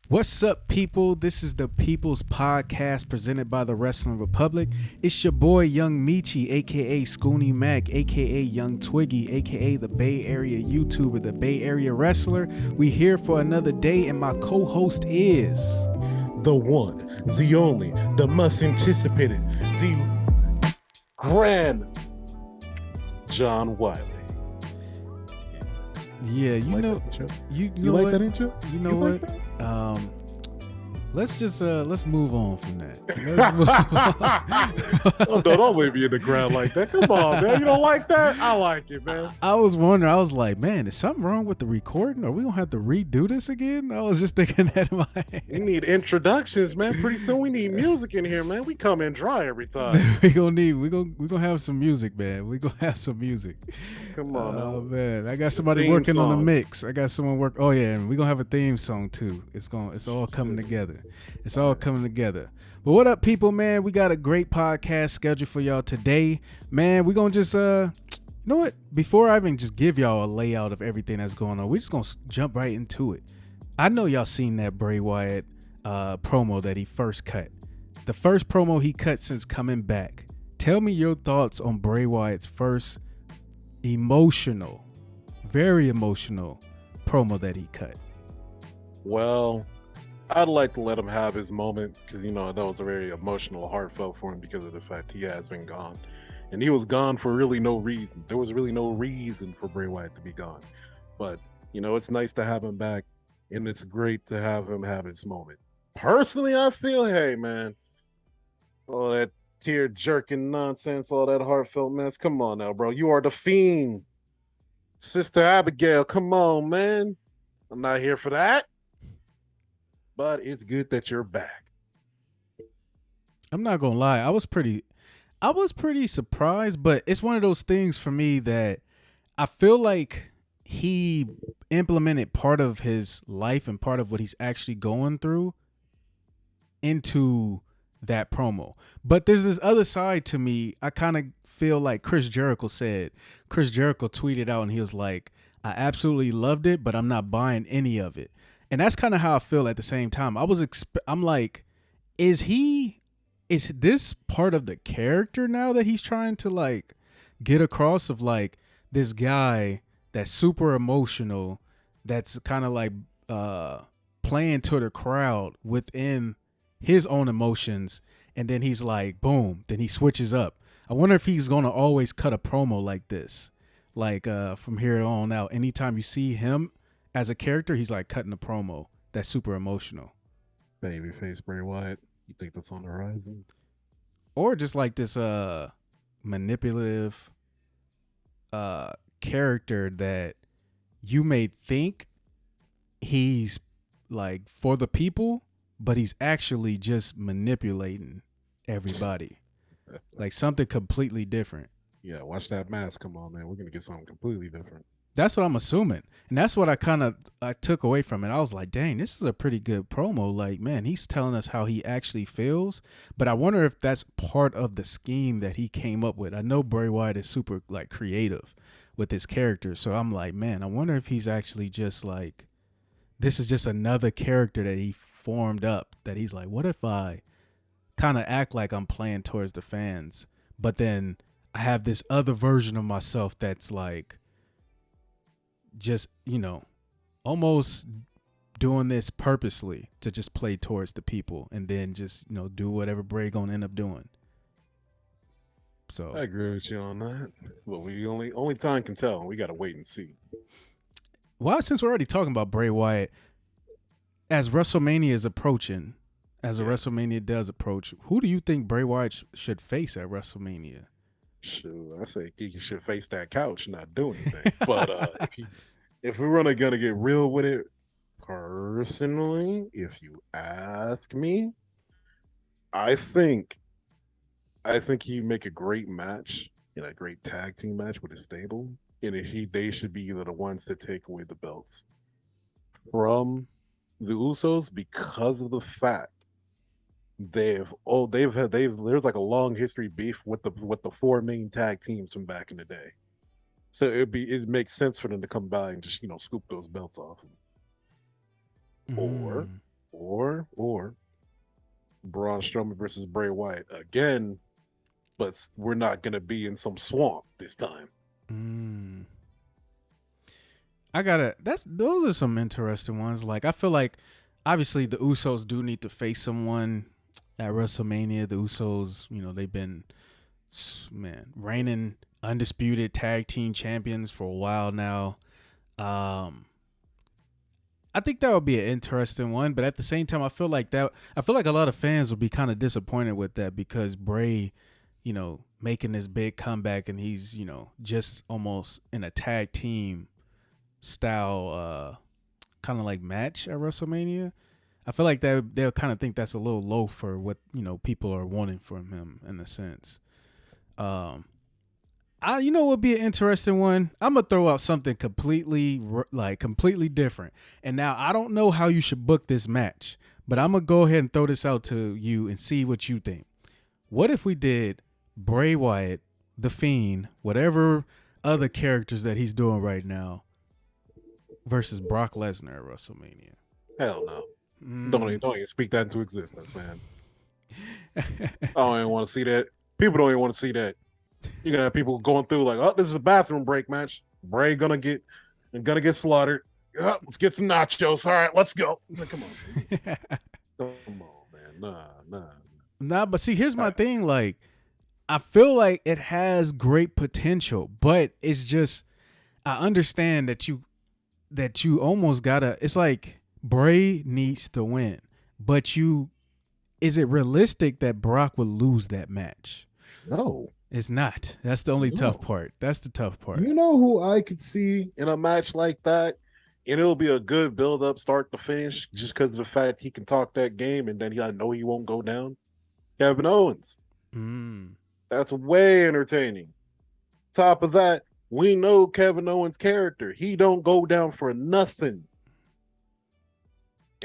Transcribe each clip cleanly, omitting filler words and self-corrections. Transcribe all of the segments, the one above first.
What's up, people? This is the People's Podcast presented by the Wrestling Republic. It's your boy, Young Meechy, aka Scooney Mac, aka Young Twiggy, aka the Bay Area YouTuber, the Bay Area Wrestler. We here for another day, and my co-host is the one, the only, the most anticipated, the grand John Wiley. Yeah, you like know, you know like what? that intro? You know You what? like Let's move on from that. Oh, don't leave me in the ground like that. Come on, man. You don't like that? I like it, man. I was wondering. I was like, man, is something wrong with the recording? Are we gonna have to redo this again? I was just thinking that in my head. We need introductions, man. Pretty soon we need music in here, man. We come in dry every time. we gonna have some music, man. We gonna have some music. Come on, Oh now. man, I got somebody Theme working on the song. mix. I got someone work. Oh yeah, and we gonna have a theme song too. It's all coming together. It's all coming together. But what up, people, man? We got a great podcast scheduled for y'all today, man. We gonna just you know what? Before I even just give y'all a layout of everything that's going on, we just gonna jump right into it. I know y'all seen that Bray Wyatt promo that he first cut. The first promo he cut since coming back. Tell me your thoughts on Bray Wyatt's first emotional, very emotional promo that he cut. Well, I'd like to let him have his moment because, that was a very emotional, heartfelt for him because of the fact he has been gone. And he was gone for really no reason. There was really no reason for Bray Wyatt to be gone. But, it's nice to have him back, and it's great to have him have his moment. Personally, I feel, hey, man, all that tear-jerking nonsense, all that heartfelt mess, come on now, bro. You are the Fiend. Sister Abigail, come on, man. I'm not here for that. But it's good that you're back. I'm not gonna lie, I was pretty surprised, but it's one of those things for me that I feel like he implemented part of his life and part of what he's actually going through into that promo. But there's this other side to me. I kind of feel like Chris Jericho tweeted out and he was like, I absolutely loved it, but I'm not buying any of it. And that's kind of how I feel at the same time. I'm like, is this part of the character now that he's trying to like get across of like this guy that's super emotional, that's kind of like playing to the crowd within his own emotions, and then he's like, boom, then he switches up. I wonder if he's gonna always cut a promo like this, like from here on out. Anytime you see him as a character, he's like cutting a promo that's super emotional. Babyface Bray Wyatt, you think that's on the horizon? Or just like this manipulative character that you may think he's like for the people, but he's actually just manipulating everybody. Like something completely different. Yeah, watch that mask. Come on, man. We're going to get something completely different. That's what I'm assuming. And that's what I took away from it. I was like, dang, this is a pretty good promo. Like, man, he's telling us how he actually feels. But I wonder if that's part of the scheme that he came up with. I know Bray Wyatt is super like creative with his character. So I'm like, man, I wonder if he's actually just like, this is just another character that he formed up, that he's like, what if I kind of act like I'm playing towards the fans, but then I have this other version of myself that's like, just, almost doing this purposely to just play towards the people and then just, do whatever Bray gonna end up doing. So I agree with you on that. Well, we only time can tell. We got to wait and see. well, since we're already talking about Bray Wyatt, as WrestleMania is approaching, WrestleMania does approach, who do you think Bray Wyatt should face at WrestleMania? Shoot, I say he should face that couch, not do anything. But if we're gonna get real with it, personally, if you ask me, I think he'd make a great match, a great tag team match with his stable, and they should be the ones to take away the belts from the Usos because of the fact there's like a long history beef with the four main tag teams from back in the day. So it makes sense for them to come by and just scoop those belts off. Or or Braun Strowman versus Bray Wyatt again, but we're not gonna be in some swamp this time. Mm. Those are some interesting ones. Like I feel like obviously the Usos do need to face someone at WrestleMania. The Usos, they've been reigning undisputed tag team champions for a while now. I think that would be an interesting one, but at the same time, I feel like a lot of fans will be kind of disappointed with that because Bray, making this big comeback and he's, just almost in a tag team style kind of like match at WrestleMania. I feel like they'll kind of think that's a little low for what people are wanting from him in a sense. Would be an interesting one. I'm gonna throw out something completely different. And now I don't know how you should book this match, but I'm gonna go ahead and throw this out to you and see what you think. What if we did Bray Wyatt, The Fiend, whatever other characters that he's doing right now, versus Brock Lesnar at WrestleMania? Hell no. Don't even speak that into existence, man. I don't even want to see that. People don't even want to see that. You're gonna have people going through like, oh, this is a bathroom break match. Bray gonna get slaughtered. Oh, let's get some nachos. All right, let's go. Like, come on. Come on, man. Nah, but see, here's my thing. Like, I feel like it has great potential, but it's just I understand that you almost gotta. It's like Bray needs to win, but is it realistic that Brock would lose that match? No. It's not. That's the only tough part. That's the tough part. You know who I could see in a match like that? And it'll be a good build-up, start to finish, just because of the fact he can talk that game, and then I know he won't go down. Kevin Owens. That's way entertaining. Top of that, we know Kevin Owens' character. He don't go down for nothing.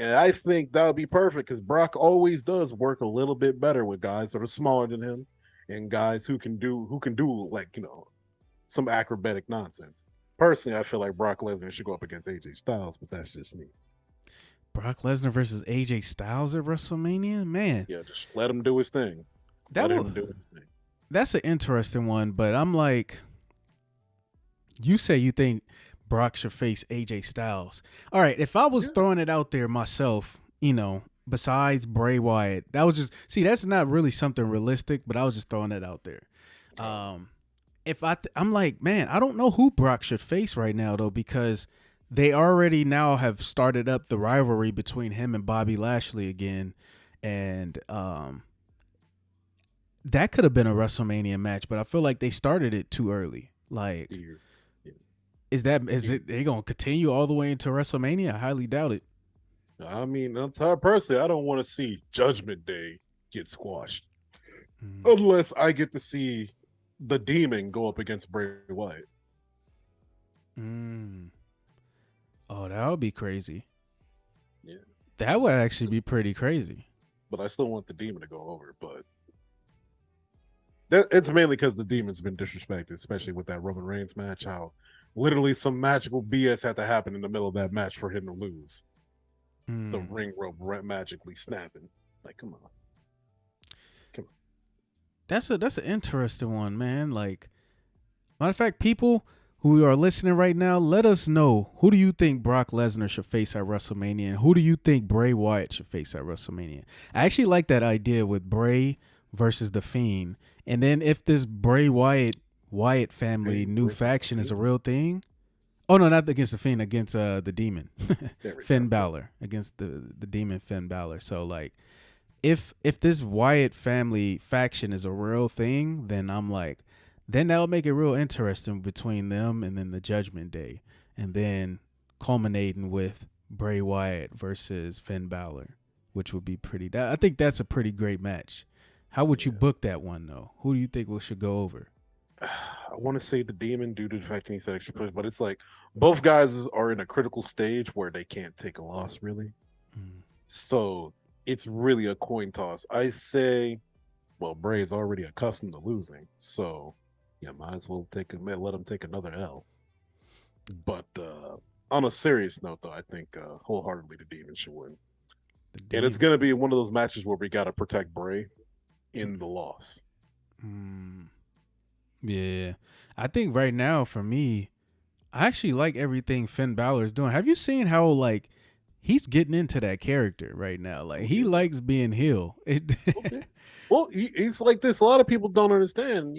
And I think that would be perfect because Brock always does work a little bit better with guys that are smaller than him. And guys who can do like, some acrobatic nonsense. Personally, I feel like Brock Lesnar should go up against AJ Styles, but that's just me. Brock Lesnar versus AJ Styles at WrestleMania? Man. Yeah, just let him do his thing. That's an interesting one, but I'm like, you say you think Brock should face AJ Styles. All right, if I was throwing it out there myself, besides Bray Wyatt, that's not really something realistic, but I was just throwing it out there. I'm like, man, I don't know who Brock should face right now though, because they already now have started up the rivalry between him and Bobby Lashley again, and that could have been a WrestleMania match, but I feel like they started it too early. Like, is it they gonna continue all the way into WrestleMania? I highly doubt it. I mean, personally, I don't want to see Judgment Day get squashed unless I get to see the Demon go up against Bray Wyatt. Oh, that would be crazy. Yeah, that would actually be pretty crazy. But I still want the Demon to go over. But it's mainly because the Demon's been disrespected, especially with that Roman Reigns match. How literally some magical BS had to happen in the middle of that match for him to lose. The ring rope magically snapping. Like, come on. That's an interesting one, man. Like, matter of fact, people who are listening right now, let us know, who do you think Brock Lesnar should face at WrestleMania, and who do you think Bray Wyatt should face at WrestleMania? I actually like that idea with Bray versus The Fiend, and then if this Bray Wyatt family new faction is a real thing. Oh no, not against the Fiend, against the Demon, Finn Balor, against the Demon Finn Balor. So like, if this Wyatt family faction is a real thing, then I'm like, then that'll make it real interesting between them and then the Judgment Day, and then culminating with Bray Wyatt versus Finn Balor, which would be I think that's a pretty great match. How would you book that one though? Who do you think we should go over? I want to say the Demon due to the fact that he said extra push, but it's like both guys are in a critical stage where they can't take a loss really. So it's really a coin toss. I say, well, Bray is already accustomed to losing, so yeah, might as well let him take another L. But on a serious note, though, I think wholeheartedly the Demon should win. The And it's Diva. gonna be one of those matches where we gotta protect Bray in the loss. Yeah. I think right now for me, I actually like everything Finn Balor is doing. Have you seen how like he's getting into that character right now? Like Oh he yeah. likes being heel. Okay. Well, he's like this. A lot of people don't understand.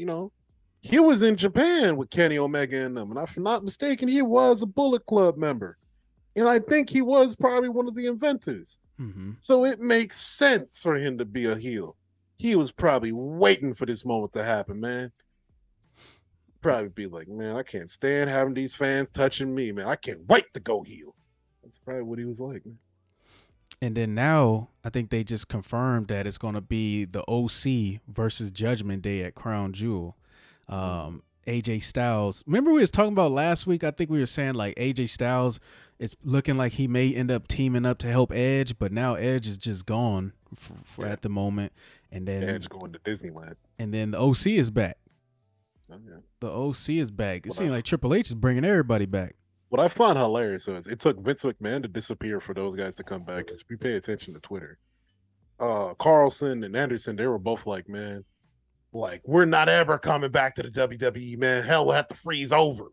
He was in Japan with Kenny Omega and them, and if I'm not mistaken, he was a Bullet Club member, and I think he was probably one of the inventors. Mm-hmm. So it makes sense for him to be a heel. He was probably waiting for this moment to happen, man. Probably be like, man, I can't stand having these fans touching me, man. I can't wait to go heel. That's probably what he was like, man. And then now I think they just confirmed that it's going to be the OC versus Judgment Day at Crown Jewel. AJ Styles. Remember we was talking about last week? I think we were saying like AJ Styles, it's looking like he may end up teaming up to help Edge, but now Edge is just gone for at the moment. And then Edge going to Disneyland. And then the OC is back. Oh, yeah. The OC is back. It seems like Triple H is bringing everybody back. What I find hilarious is it took Vince McMahon to disappear for those guys to come back. Because if you pay attention to Twitter, Carlson and Anderson, they were both like, man, like, we're not ever coming back to the WWE, man. Hell, we'll have to freeze over.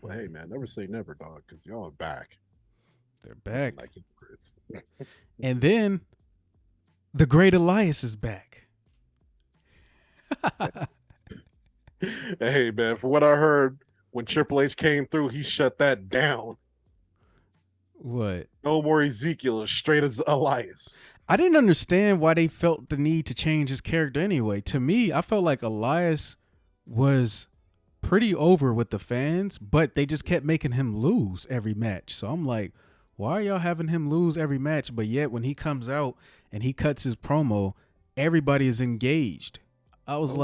Well, hey, man, never say never, dog, because y'all are back. They're back. Like and then the Great Elias is back. Hey, man, for what I heard, when Triple H came through, he shut that down. What? No more Ezekiel, straight as Elias. I didn't understand why they felt the need to change his character anyway. To me, I felt like Elias was pretty over with the fans, but they just kept making him lose every match. So I'm like, why are y'all having him lose every match? But yet when he comes out and he cuts his promo, everybody is engaged. I was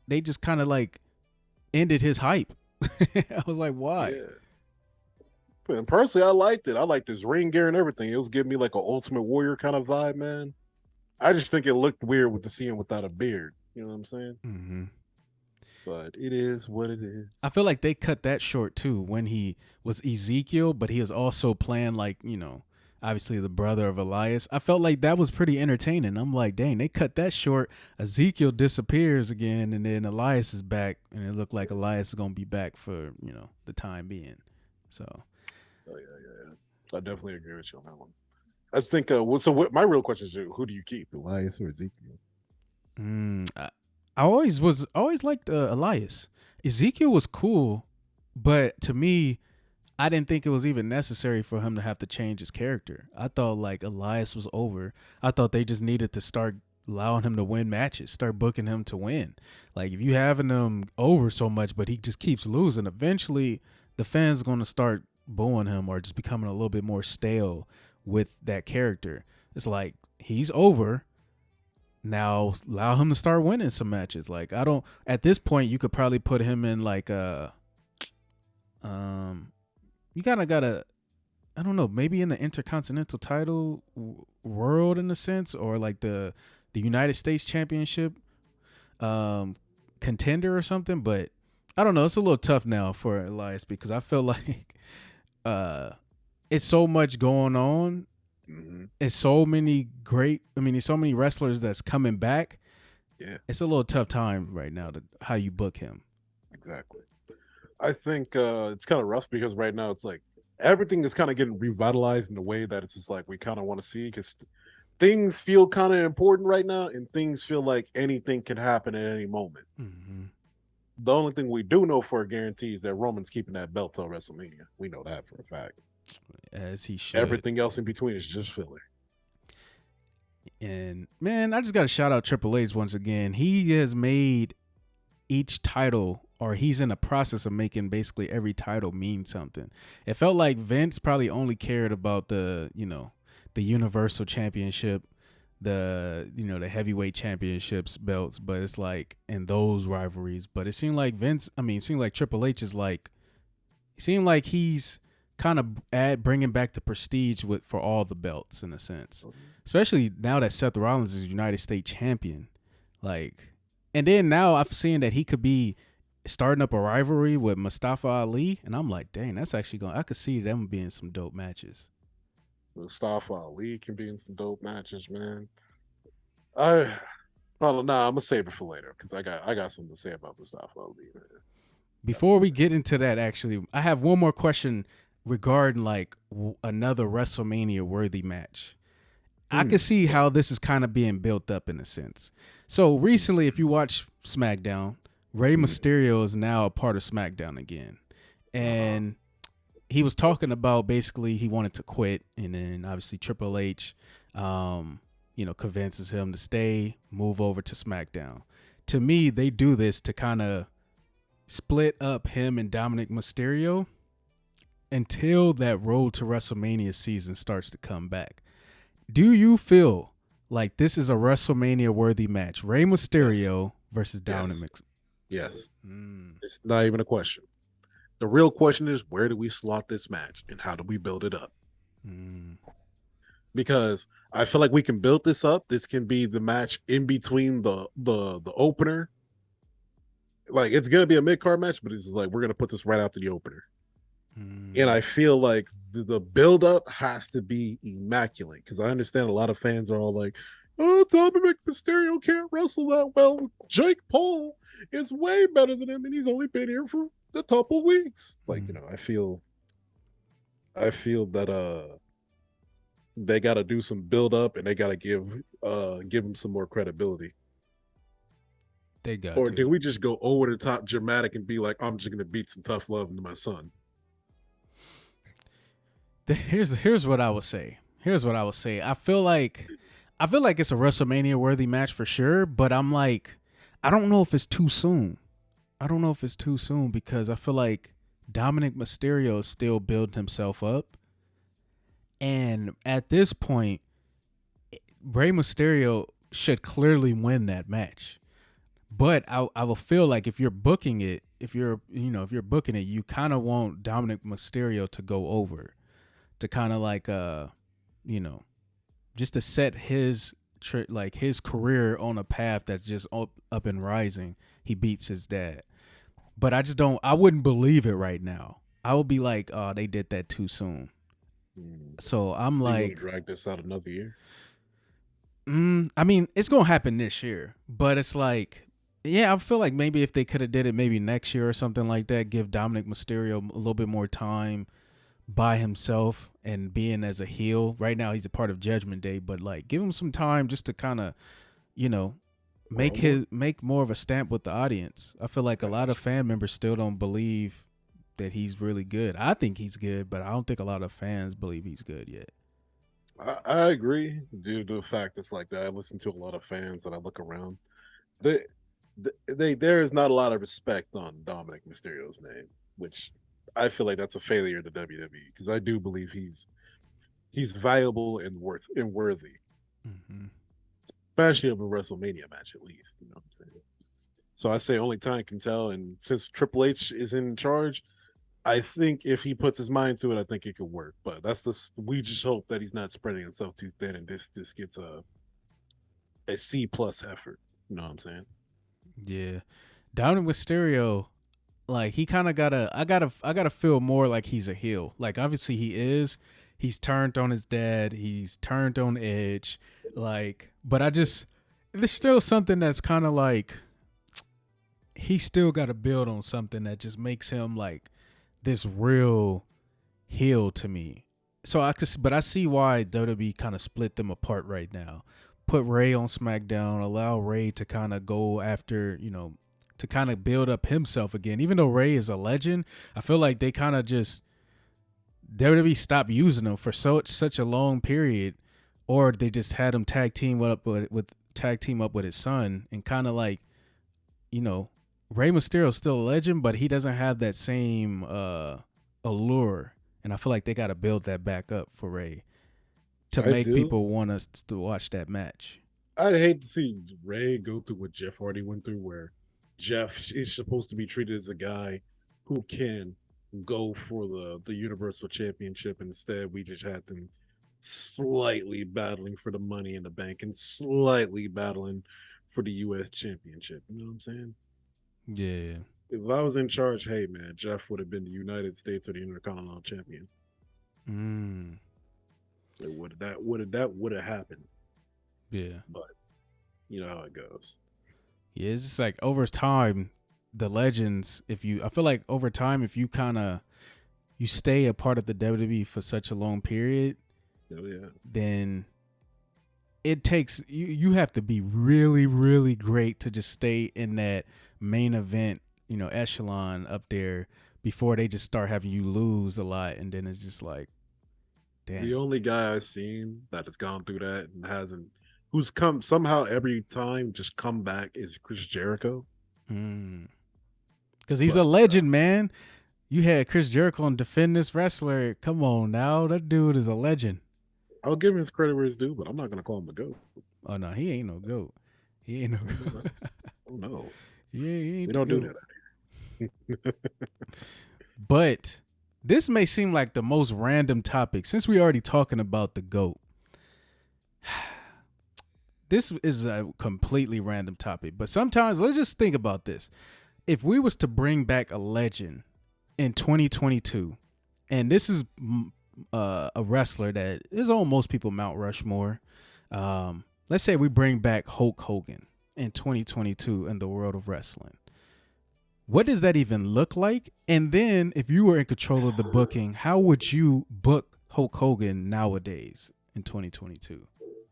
they just kind of like ended his hype. I was like, why? Yeah. And personally, I liked it. I liked his ring gear and everything. It was giving me like an Ultimate Warrior kind of vibe, man. I just think it looked weird with the seeing without a beard. You know what I'm saying? Mm-hmm. But it is what it is. I feel like they cut that short too when he was Ezekiel, but he was also playing like, obviously the brother of Elias. I felt like that was pretty entertaining. I'm like, dang, they cut that short. Ezekiel disappears again, and then Elias is back, and it looked like Elias is going to be back for, the time being. So. Oh, yeah. I definitely agree with you on that one. I think, my real question is, who do you keep, Elias or Ezekiel? I always liked Elias. Ezekiel was cool, but to me, I didn't think it was even necessary for him to have to change his character. I thought like Elias was over. I thought they just needed to start allowing him to win matches, start booking him to win. Like if you having him over so much, but he just keeps losing, eventually the fans are going to start booing him or just becoming a little bit more stale with that character. It's like he's over. Now allow him to start winning some matches. Like at this point you could probably put him in like you kind of gotta, I don't know, maybe in the Intercontinental title world in a sense, or like the United States Championship contender or something. But I don't know, it's a little tough now for Elias because I feel like it's so much going on. Mm-hmm. It's so many there's so many wrestlers that's coming back. Yeah. It's a little tough time right now to how you book him. Exactly. I think it's kind of rough because right now it's like everything is kind of getting revitalized in a way that it's just like we kind of want to see because things feel kind of important right now and things feel like anything can happen at any moment. Mm-hmm. The only thing we do know for a guarantee is that Roman's keeping that belt till WrestleMania. We know that for a fact. As he should. Everything else in between is just filler. And man, I just got to shout out Triple H once again. He has made each title, or he's in the process of making basically every title mean something. It felt like Vince probably only cared about the Universal Championship, the heavyweight championships belts, but it's like in those rivalries. But it seemed like Triple H is like, it seemed like he's kind of bringing back the prestige for all the belts in a sense, especially now that Seth Rollins is United States champion. Like, and then now I've seen that he could be starting up a rivalry with Mustafa Ali, and I'm like, dang, that's actually I could see them being some dope matches. Mustafa Ali can be in some dope matches, man. I well, nah, I'm gonna save it for later because I got something to say about Mustafa Ali, man. Before we get into that, actually, I have one more question regarding like another WrestleMania worthy match. I can see Okay. how this is kind of being built up in a sense. So recently, if you watch SmackDown, Rey Mysterio is now a part of SmackDown again, Uh-huh. and he was talking about basically he wanted to quit, and then obviously Triple H, convinces him to stay, move over to SmackDown. To me, they do this to kind of split up him and Dominik Mysterio until that road to WrestleMania season starts to come back. Do you feel like this is a WrestleMania worthy match? Rey Yes. Mysterio versus Dominik Yes. Mysterio. Yes. Mm, It's not even a question. The real question is where do we slot this match and how do we build it up? mm, Because I feel like we can build this up. This can be the match in between the opener. Like it's gonna be a mid card match, but it's like we're gonna put this right after the opener. And mm, I feel like the build up has to be immaculate because I understand a lot of fans are all like, "Oh, Dominic Mysterio can't wrestle that well. Jake Paul is way better than him, and he's only been here for a couple weeks." Like mm. I feel that they got to do some build up and they got to give him some more credibility. They got Or to. did we just go over the top dramatic and be like, "I'm just gonna beat some tough love into my son"? Here's what I would say. Here's what I would say. I feel like it's a WrestleMania worthy match for sure, but I'm like, I don't know if it's too soon. I don't know if it's too soon because I feel like Dominik Mysterio is still building himself up. And at this point, Rey Mysterio should clearly win that match. But I will feel like if you're booking it, if you're booking it, you kind of want Dominik Mysterio to go over, to kind of like you know, just to set his career on a path that's just up and rising. He beats his dad. But I just don't. I wouldn't believe it right now. I would be like, oh, they did that too soon. So I'm So you want to like, drag this out another year? I mean, it's gonna happen this year, but it's like, yeah, I feel like maybe if they could have did it maybe next year or something like that, give Dominic Mysterio a little bit more time by himself and being as a heel. Right now, he's a part of Judgment Day, but like, give him some time just to kind of, you know, Grow more? make more of a stamp with the audience. I feel like a I lot got of fan members still don't believe that he's really good. I think he's good, but I don't think a lot of fans believe he's good yet. you. I agree due to the fact it's like that. I listen to a lot of fans and I look around. They, there is not a lot of respect on Dominic Mysterio's name, which I feel like that's a failure to WWE because I do believe he's valuable and worthy, Mm-hmm. especially of a WrestleMania match at least. You know what I'm saying? So I say only time can tell. And since Triple H is in charge, I think if he puts his mind to it, I think it could work. But that's just we just hope that he's not spreading himself too thin, and this gets a C plus effort. You know what I'm saying? Yeah, Dominic Mysterio, like he kind of gotta. I gotta feel more like he's a heel. Like obviously he is. He's turned on his dad. He's turned on Edge. Like, but there's still something that's kind of like he still got to build on something that just makes him like this real heel to me. So but I see why WWE kind of split them apart right now. Put Ray on SmackDown, allow Ray to kind of go after, to kind of build up himself again. Even though Ray is a legend, I feel like they kind of just WWE stopped using him for such a long period, or they just had him tag team up with his son, and kind of like, you know, Rey Mysterio's still a legend, but he doesn't have that same allure. And I feel like they got to build that back up for Ray to I make do. people want us to watch that match. I'd hate to see Ray go through what Jeff Hardy went through, where Jeff is supposed to be treated as a guy who can go for the Universal Championship. Instead, we just had them slightly battling for the money in the bank and slightly battling for the U.S. Championship. You know what I'm saying? Yeah. If I was in charge, hey man, Jeff would have been the United States or the Intercontinental Champion. Mm. Would have happened. Yeah. But you know how it goes. Yeah, it's just like over time, the legends. I feel like over time, if you stay a part of the WWE for such a long period, Oh yeah. then it takes you have to be really, really great to just stay in that main event, echelon up there before they just start having you lose a lot, and then it's just like, damn. The only guy I've seen that has gone through that and hasn't, who's come somehow every time just come back, is Chris Jericho. Because he's a legend, man. You had Chris Jericho on Defend This Wrestler. Come on now. That dude is a legend. I'll give him his credit where it's due, but I'm not going to call him the GOAT. Oh, no. He ain't no GOAT. He ain't no GOAT. Oh, no. Yeah, he ain't we don't do that out here. But this may seem like the most random topic since we're already talking about the GOAT. This is a completely random topic, but sometimes let's just think about this. If we was to bring back a legend in 2022, and this is a wrestler that is on most people Mount Rushmore. Let's say we bring back Hulk Hogan in 2022 in the world of wrestling. What does that even look like? And then if you were in control of the booking, how would you book Hulk Hogan nowadays in 2022?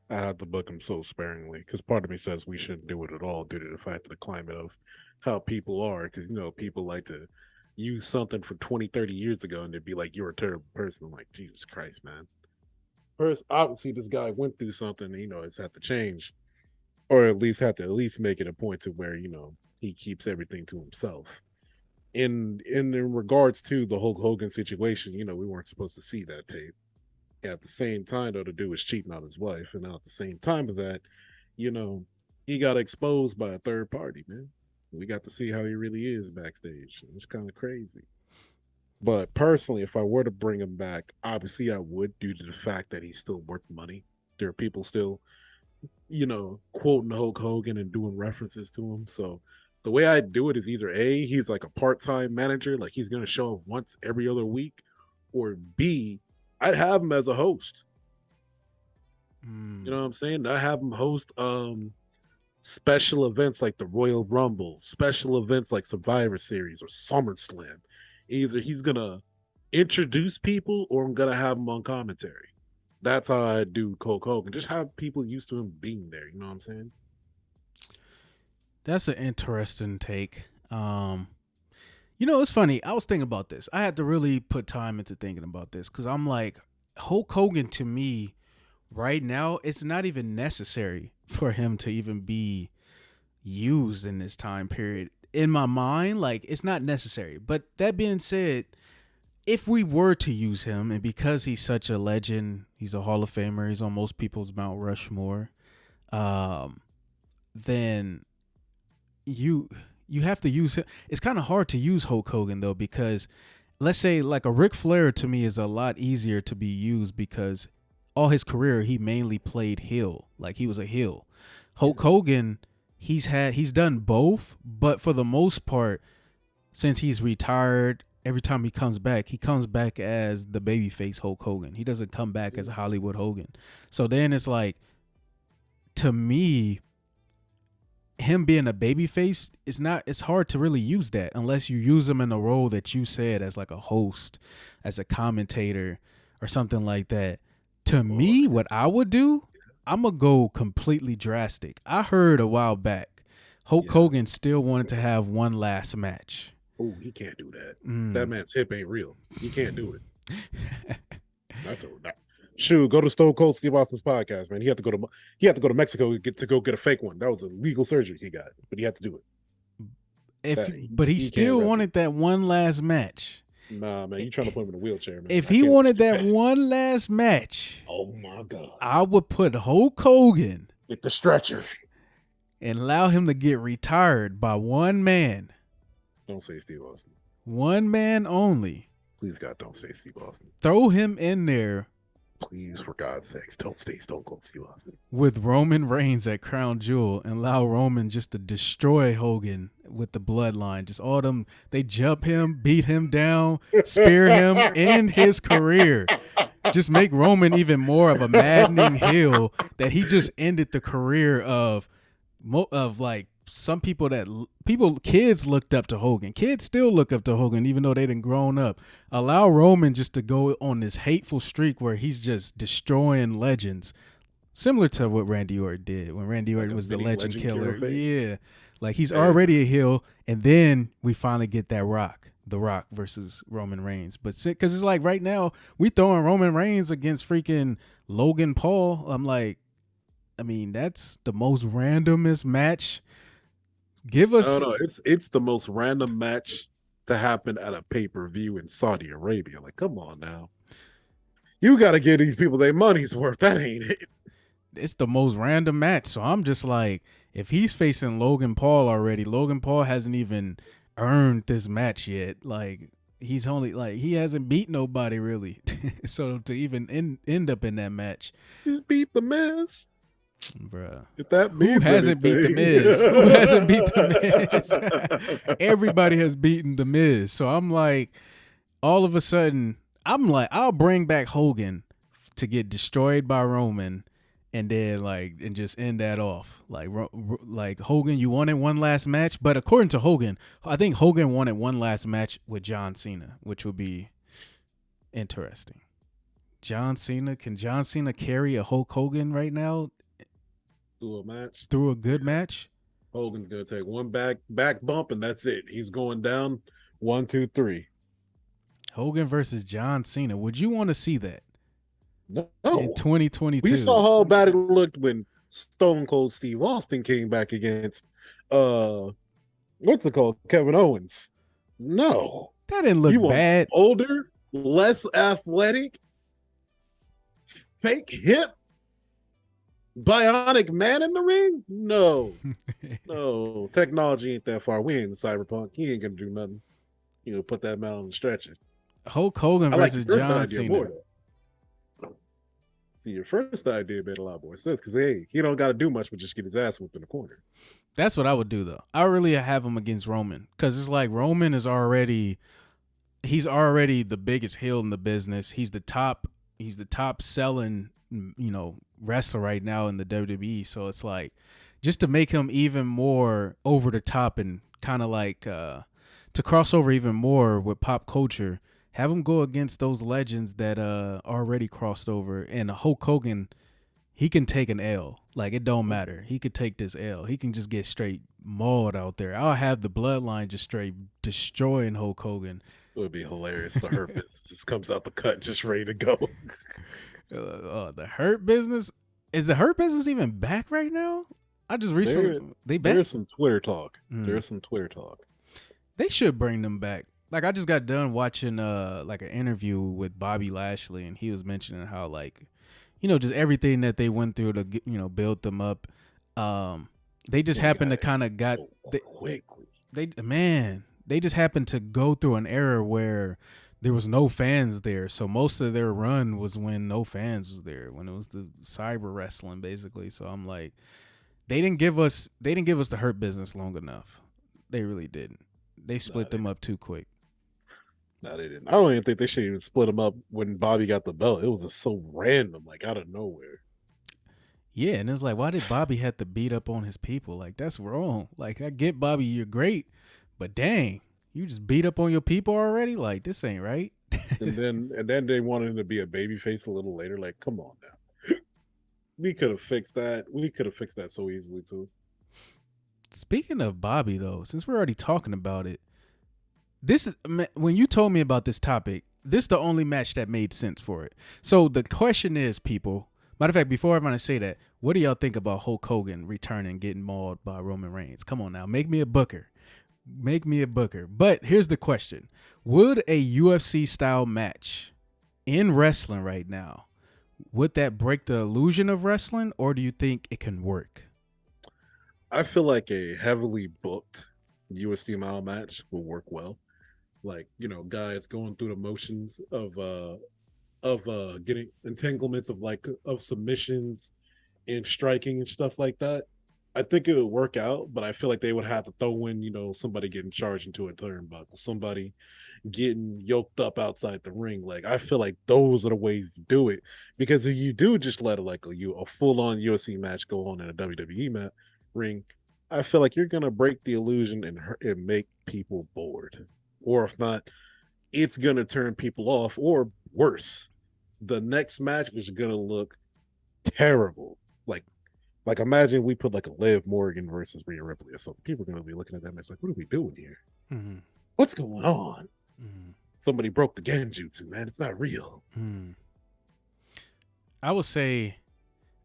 I have to book him so sparingly because part of me says we shouldn't do it at all due to the fact of the climate of how people are. Because, people like to use something from 20, 30 years ago and they'd be like, you're a terrible person. I'm like, Jesus Christ, man. First, obviously, this guy went through something, it's had to change. Or at least have to make it a point to where, he keeps everything to himself. In regards to the Hulk Hogan situation, we weren't supposed to see that tape. At the same time, though, the dude was cheating on his wife. And at the same time of that, he got exposed by a third party, man. We got to see how he really is backstage. It's kind of crazy. But personally, if I were to bring him back, obviously I would, due to the fact that he's still worth money. There are people still, quoting Hulk Hogan and doing references to him. So the way I do it is either A, he's like a part-time manager, like he's going to show up once every other week, or B, I'd have him as a host. You know what I'm saying? I have him host special events like the Royal Rumble, special events like Survivor Series or SummerSlam. Either he's going to introduce people or I'm going to have him on commentary. That's how I do Hulk Hogan. Just have people used to him being there. You know what I'm saying? That's an interesting take. It's funny. I was thinking about this. I had to really put time into thinking about this because I'm like, Hulk Hogan to me right now, it's not even necessary for him to even be used in this time period. In my mind, like, it's not necessary. But that being said, if we were to use him, and because he's such a legend, he's a Hall of Famer, he's on most people's Mount Rushmore, then you have to use him. It's kind of hard to use Hulk Hogan, though, because let's say like a Ric Flair to me is a lot easier to be used because all his career he mainly played heel. Like, he was a heel. Hulk Hogan, he's done both, but for the most part, since he's retired, every time he comes back as the babyface Hulk Hogan. He doesn't come back as Hollywood Hogan. So then it's like, to me, him being a babyface, it's hard to really use that unless you use him in a role that you said as like a host, as a commentator or something like that. To me, what I would do, I'm going to go completely drastic. I heard a while back, Hulk Hogan still wanted to have one last match. Oh, he can't do that. That man's hip ain't real. He can't do it. Shoot, go to Stone Cold Steve Austin's podcast, man. He had to go to Mexico to go get a fake one. That was a legal surgery he got, but he had to do it. But he still wanted that one last match. Nah, man, you trying to put him in a wheelchair, man. If he wanted that one last match, oh my God, I would put Hulk Hogan get the stretcher and allow him to get retired by one man. Don't say Steve Austin. One man only. Please, God, don't say Steve Austin. Throw him in there. Please, for God's sakes, don't stay Stone Cold Steve Austin. With Roman Reigns at Crown Jewel and allow Roman just to destroy Hogan with the bloodline. Just all them, they jump him, beat him down, spear him, end his career. Just make Roman even more of a maddening heel that he just ended the career of like some people that kids looked up to Hogan. Kids still look up to Hogan even though they didn't grown up. Allow Roman just to go on this hateful streak where he's just destroying legends. Similar to what Randy Orton did when Randy Orton was the legend killer. Yeah. Like he's already a heel, and then we finally get that The Rock versus Roman Reigns. But because it's like right now, we throwing Roman Reigns against freaking Logan Paul. I'm like, I mean, that's the most randomest match. Give us. No, it's the most random match to happen at a pay-per-view in Saudi Arabia. Like, come on now. You got to give these people their money's worth. That ain't it. It's the most random match. So I'm just like, if he's facing Logan Paul already, Logan Paul hasn't even earned this match yet. Like, he's only like, he hasn't beat nobody really. So to even end up in that match, He's beat the Miz. Bruh. If that Who hasn't beat the Miz? Who hasn't beat the Miz? Everybody has beaten the Miz. So I'm like, all of a sudden, I'm like, I'll bring back Hogan to get destroyed by Roman, and then and just end that off. Like Hogan, you wanted one last match, but according to Hogan, I think Hogan wanted one last match with John Cena, which would be interesting. Can John Cena carry a Hulk Hogan right now? Through a good match? Hogan's gonna take one back bump and that's it. He's going down 1, 2, 3. Hogan versus John Cena. Would you want to see that? No. In 2022. We saw how bad it looked when Stone Cold Steve Austin came back against what's it called? Kevin Owens. No. That didn't look bad. Older, less athletic, fake hip, bionic man in the ring? No. No. Technology ain't that far. We ain't in Cyberpunk. He ain't gonna do nothing. You know, put that man on the stretcher. Hulk Hogan versus John Cena. More, see, your first idea made a lot more sense because he don't got to do much but just get his ass whooped in the corner. That's what I would do though. I really have him against Roman because it's like Roman is already the biggest heel in the business. He's the top selling wrestler right now in the WWE. So it's like just to make him even more over the top and kind of like to cross over even more with pop culture. Have him go against those legends that already crossed over. And Hulk Hogan, he can take an L. Like, it don't matter. He could take this L. He can just get straight mauled out there. I'll have the bloodline just straight destroying Hulk Hogan. It would be hilarious. The Hurt Business comes out the cut just ready to go. The Hurt Business? Is the Hurt Business even back right now? I just recently... They back? There's some Twitter talk. There's some Twitter talk. They should bring them back. Like, I just got done watching like an interview with Bobby Lashley, and he was mentioning how just everything that they went through to build them up. They just happened to kind of got they just happened to go through an era where there was no fans there, so most of their run was when no fans was there, when it was the cyber wrestling basically. So I'm like, they didn't give us the Hurt Business long enough. They really didn't. They split them up too quick. No, they didn't. I don't even think they should even split them up when Bobby got the belt. It was just so random, like out of nowhere. Yeah, and it's like, why did Bobby have to beat up on his people? Like, that's wrong. Like, I get Bobby, you're great, but dang, you just beat up on your people already? Like, this ain't right. and then they wanted him to be a babyface a little later. Like, come on now. We could have fixed that. We could have fixed that so easily too. Speaking of Bobby, though, since we're already talking about it, this is when you told me about this topic. This is the only match that made sense for it. So the question is, people. Matter of fact, before I'm gonna say that, what do y'all think about Hulk Hogan returning, getting mauled by Roman Reigns? Come on now, make me a booker. Make me a booker. But here's the question: would a UFC style match in wrestling right now, would that break the illusion of wrestling, or do you think it can work? I feel like a heavily booked UFC style match will work well. Like, guys going through the motions of getting entanglements of submissions and striking and stuff like that. I think it would work out, but I feel like they would have to throw in, somebody getting charged into a turnbuckle, somebody getting yoked up outside the ring. Like I feel like those are the ways you do it. Because if you do just let a full on UFC match go on in a WWE ring, I feel like you're gonna break the illusion and make people bored. Or if not, it's gonna turn people off. Or worse, the next match is gonna look terrible. Like imagine we put like a Liv Morgan versus Rhea Ripley or something. People are gonna be looking at that match like, what are we doing here? Mm-hmm. What's going on? Mm-hmm. Somebody broke the Genjutsu, man. It's not real. Mm. I would say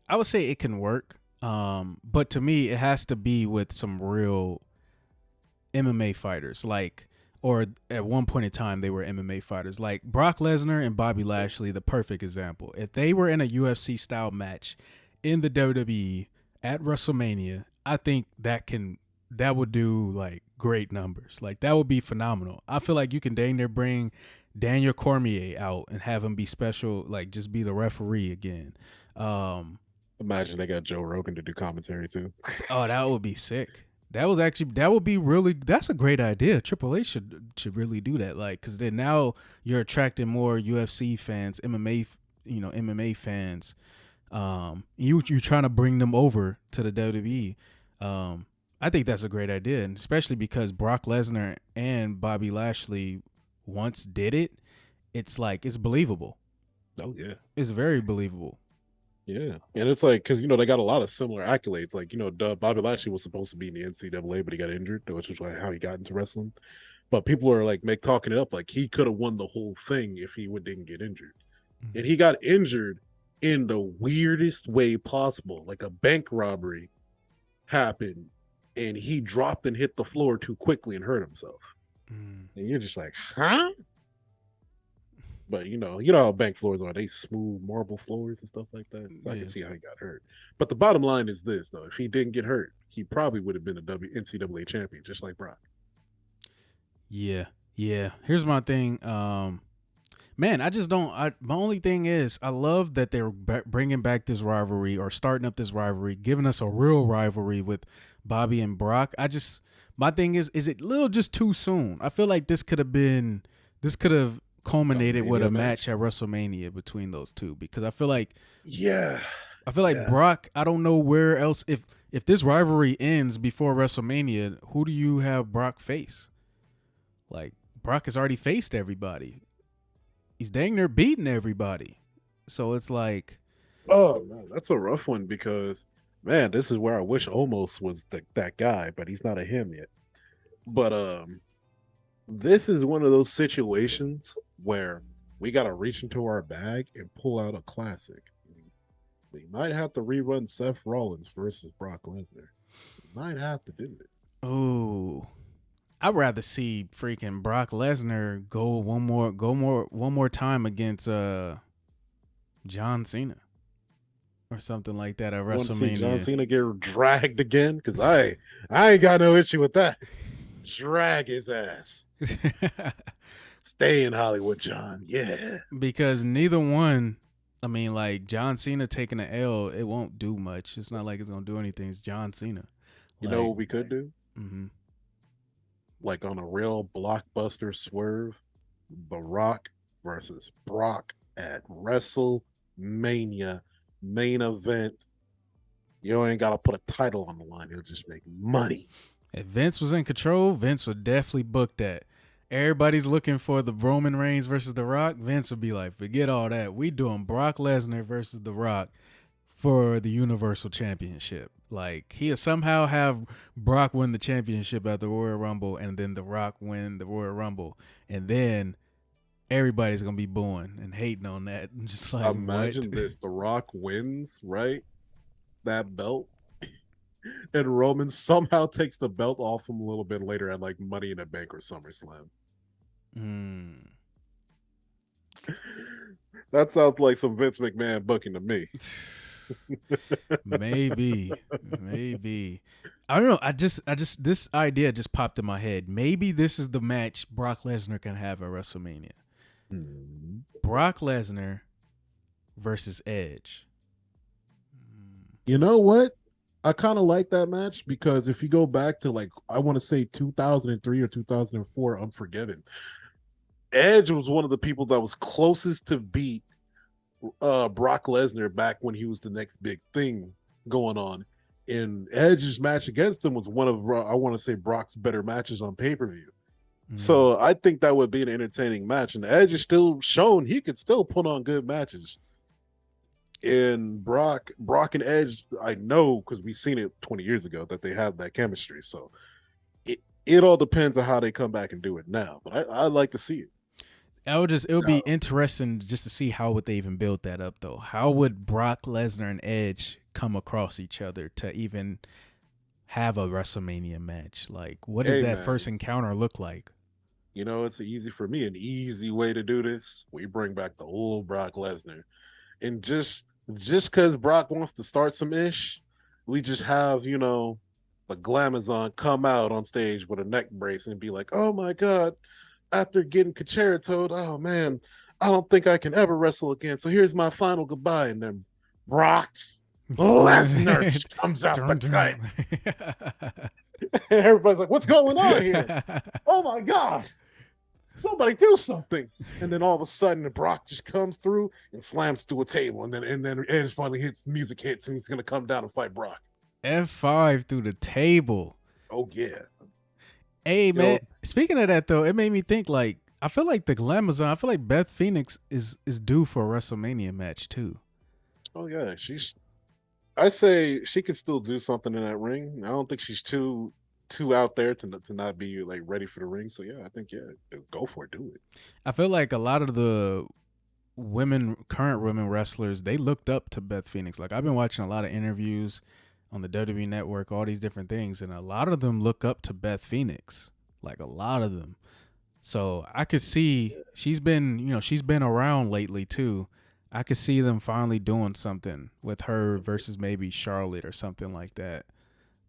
it can work. But to me, it has to be with some real MMA fighters, or at one point in time they were MMA fighters, like Brock Lesnar and Bobby Lashley, the perfect example. If they were in a UFC style match in the WWE at WrestleMania, I think that would do like great numbers. Like that would be phenomenal. I feel like you can dang near bring Daniel Cormier out and have him be special, like just be the referee again. Imagine they got Joe Rogan to do commentary too. Oh, that would be sick. That would be really, that's a great idea. Triple H should really do that. Like, cause then now you're attracting more UFC fans, MMA fans. You're trying to bring them over to the WWE. I think that's a great idea, and especially because Brock Lesnar and Bobby Lashley once did it. It's like, it's believable. Oh yeah, It's very believable. yeah, and it's like because they got a lot of similar accolades. Like Bobby Lashley was supposed to be in the NCAA, but he got injured, which was like how he got into wrestling. But people are like talking it up like he could have won the whole thing if he didn't get injured, and he got injured in the weirdest way possible. Like a bank robbery happened, and he dropped and hit the floor too quickly and hurt himself. And you're just like, huh? But you know how bank floors are. They smooth marble floors and stuff like that. So I can see how he got hurt. But the bottom line is this, though. If he didn't get hurt, he probably would have been a NCAA champion, just like Brock. Yeah. Here's my thing. Man, I just don't. My only thing is, I love that they're bringing back this rivalry or starting up this rivalry, giving us a real rivalry with Bobby and Brock. My thing is it a little just too soon? I feel like this could have culminated with a match at WrestleMania between those two, because I feel like Brock, I don't know where else, if this rivalry ends before WrestleMania, who do you have Brock face? Like, Brock has already faced everybody. He's dang near beating everybody. So it's like, oh man, that's a rough one because man, this is where I wish Omos was that guy, but he's not a him yet. But this is one of those situations where we got to reach into our bag and pull out a classic. We might have to rerun Seth Rollins versus Brock Lesnar. We might have to do it. ooh, I'd rather see freaking Brock Lesnar go one more time against John Cena or something like that at WrestleMania. Want to see John Cena get dragged again? Because I ain't got no issue with that. Drag his ass. Stay in Hollywood, John. Yeah. Because neither one, I mean, like John Cena taking an L, it won't do much. It's not like it's gonna do anything. It's John Cena. You know what we could do? Mm-hmm. Like on a real blockbuster swerve, The Rock versus Brock at WrestleMania main event. You ain't gotta put a title on the line. He'll just make money. If Vince was in control, Vince would definitely book that. Everybody's looking for the Roman Reigns versus The Rock. Vince would be like, forget all that. We doing Brock Lesnar versus The Rock for the Universal Championship. Like, he'll somehow have Brock win the championship at the Royal Rumble, and then The Rock win the Royal Rumble, and then everybody's gonna be booing and hating on that. And just like, imagine this: The Rock wins, right? That belt. And Roman somehow takes the belt off him a little bit later at like Money in the Bank or SummerSlam. That sounds like some Vince McMahon booking to me. Maybe. I don't know. I just this idea just popped in my head. Maybe this is the match Brock Lesnar can have at WrestleMania. Brock Lesnar versus Edge. You know what? I kind of like that match because if you go back to like I want to say 2003 or 2004, Unforgiven, Edge was one of the people that was closest to beat Brock Lesnar back when he was the next big thing going on. And Edge's match against him was one of I want to say Brock's better matches on pay per view. So I think that would be an entertaining match. And Edge is still shown he could still put on good matches. And Brock and Edge, I know because we've seen it 20 years ago that they have that chemistry. So it all depends on how they come back and do it now. But I'd like to see it. It would be interesting just to see how would they even build that up though. How would Brock Lesnar and Edge come across each other to even have a WrestleMania match? Like, what does that first encounter look like? You know, it's easy for me. An easy way to do this: we bring back the old Brock Lesnar, and just because Brock wants to start some ish, we just have the Glamazon come out on stage with a neck brace and be like, "Oh my god." After getting concertoed, oh man, I don't think I can ever wrestle again. So here's my final goodbye. And then Brock Lesnar comes out the cut. And everybody's like, what's going on here? Oh my God. Somebody do something. And then all of a sudden, Brock just comes through and slams through a table. And then Edge finally hits, music hits, and he's going to come down and fight Brock. F5 through the table. Oh, yeah. Hey, man, speaking of that, though, it made me think, like, I feel like the Glamazon, I feel like Beth Phoenix is due for a WrestleMania match, too. Oh, yeah. I say she can still do something in that ring. I don't think she's too out there to not be, like, ready for the ring. So, yeah, I think, go for it. Do it. I feel like a lot of the current women wrestlers, they looked up to Beth Phoenix. Like, I've been watching a lot of interviews on the WWE Network, all these different things, and a lot of them look up to Beth Phoenix, like a lot of them. So I could see she's been around lately too. I could see them finally doing something with her versus maybe Charlotte or something like that.